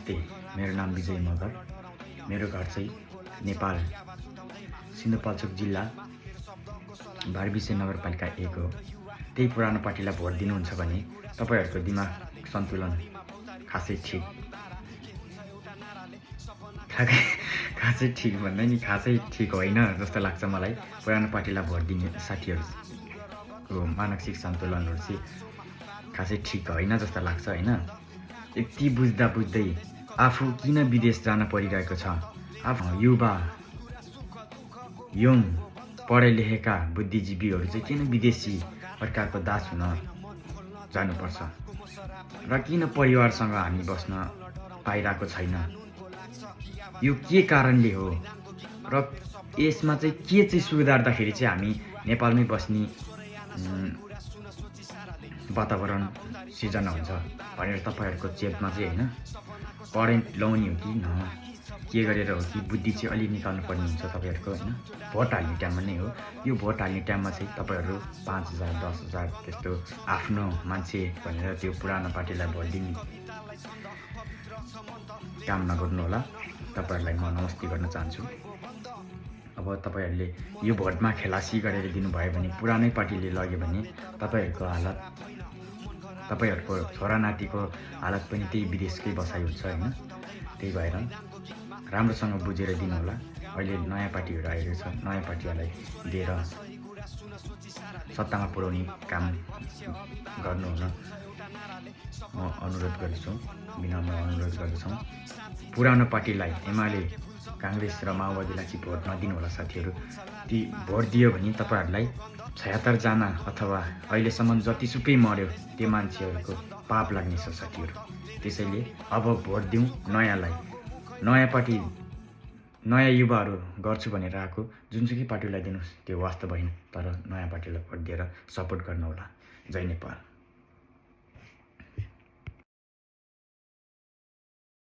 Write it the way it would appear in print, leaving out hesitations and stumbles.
नमस्ते, मेरो नाम विजय मगर। मेरो घर चाहिँ नेपाल सिन्धुपाल्चोक जिल्ला बारबिसे नगरपालिका 1 हो। त्यही पुरानो पार्टीलाई भोट दिनुहुन्छ भने तपाईहरुको दिमाग सन्तुलन खासै ठिक भन्दा नि खासै ठिक होइन जस्तो लाग्छ मलाई। पुरानो पार्टीलाई भोट दिने साथीहरुको मानसिक सन्तुलनहरु चाहिँ खासै ठिक होइन जस्तो लाग्छ हैन। यति बुझ्दै आफू किन विदेश जान परिरहेको छ? युवा यङ पढे लेखेका बुद्धिजीवीहरु चाहिँ किन विदेशी अर्काको दास हुन जानुपर्छ? र किन परिवारसँग हामी बस्न पाइरहेको छैन? यो के कारणले हो? र यसमा चाहिँ के चाहिँ सुधार्दाखेरि चाहिँ हामी नेपालमै बस्ने वातावरण सिर्जना हुन्छ भनेर तपाईहरुको चेतमा चाहिँ हैन करेन्ट लाउने हो कि न के गरेर हो कि बुद्धि चाहिँ अलि निकाल्नु पर्ने हुन्छ तपाईहरुको हैन। भोट हाल्ने टाइममा नै हो। यो भोट हाल्ने टाइममा चाहिँ तपाईहरु 5000 10000 त्यस्तो आफ्नो मान्छे भनेर त्यो पुरानो पार्टीलाई भोट दिने काम नगर्नु होला। तपाईहरुलाई म नमस्ते गर्न चाहन्छु। अब तपाईहरुले यो भोटमा खेलासी गरेर दिनुभयो भने पुरानै पार्टीले लग्यो भने तपाईहरुको हालत तपाईहरुको छोरा नातिको हालत पनि त्यही विदेशकै बसाइ हुन्छ हैन। त्यही भएर राम्रोसँग बुझेर दिनु होला। अहिले नयाँ पार्टीहरु आएको छ, नयाँ पार्टीहरुलाई दिएर सत्तामा पुर्याउने काम गर्नु हुन म अनुरोध गर्छु, विनम्र अनुरोध गर्दछु। पुरानो पार्टीलाई एमाले कांग्रेस र माओवादीलाई चाहिँ भोट नदिनु होला साथीहरु। ती भोट दियो भने तपाईहरुलाई 76 जना अथवा अहिलेसम्म जतिसुकै मर्यो त्यो मान्छेहरुको पाप लाग्ने छ साथीहरु। त्यसैले अब भोट दिउँ नयाँलाई। नयाँ पार्टी नयाँ युवाहरु गर्छु भनेर आएको जुनसुकै पार्टीलाई दिनुस् त्यो वास्तव होइन, तर नयाँ पार्टीलाई भोट दिएर सपोर्ट गर्नु होला। जय नेपाल।